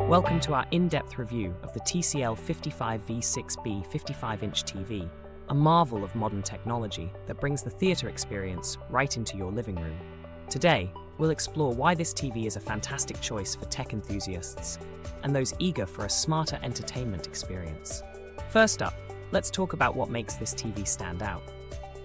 Welcome to our in-depth review of the TCL 55V6B 55-inch TV, a marvel of modern technology that brings the theatre experience right into your living room. Today, we'll explore why this TV is a fantastic choice for tech enthusiasts and those eager for a smarter entertainment experience. First up, let's talk about what makes this TV stand out.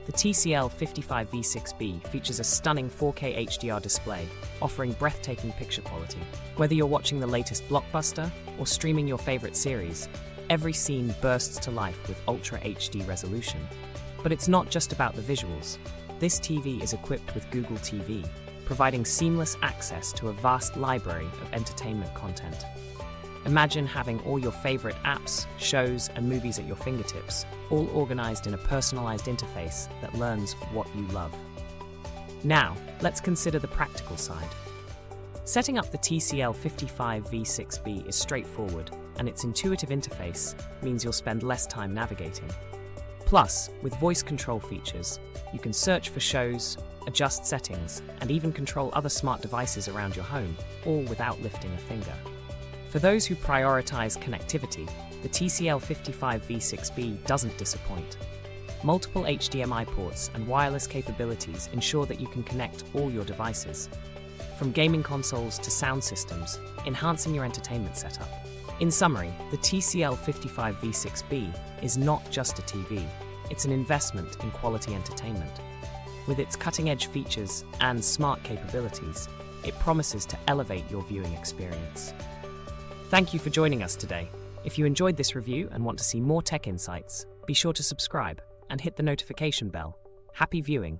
The TCL 55V6B features a stunning 4K HDR display, offering breathtaking picture quality. Whether you're watching the latest blockbuster or streaming your favorite series, every scene bursts to life with Ultra HD resolution. But it's not just about the visuals. This TV is equipped with Google TV, providing seamless access to a vast library of entertainment content. Imagine having all your favorite apps, shows, and movies at your fingertips, all organized in a personalized interface that learns what you love. Now, let's consider the practical side. Setting up the TCL 55V6B is straightforward, and its intuitive interface means you'll spend less time navigating. Plus, with voice control features, you can search for shows, adjust settings, and even control other smart devices around your home, all without lifting a finger. For those who prioritize connectivity, the TCL 55V6B doesn't disappoint. Multiple HDMI ports and wireless capabilities ensure that you can connect all your devices, from gaming consoles to sound systems, enhancing your entertainment setup. In summary, the TCL 55V6B is not just a TV, it's an investment in quality entertainment. With its cutting-edge features and smart capabilities, it promises to elevate your viewing experience. Thank you for joining us today. If you enjoyed this review and want to see more tech insights, be sure to subscribe and hit the notification bell. Happy viewing!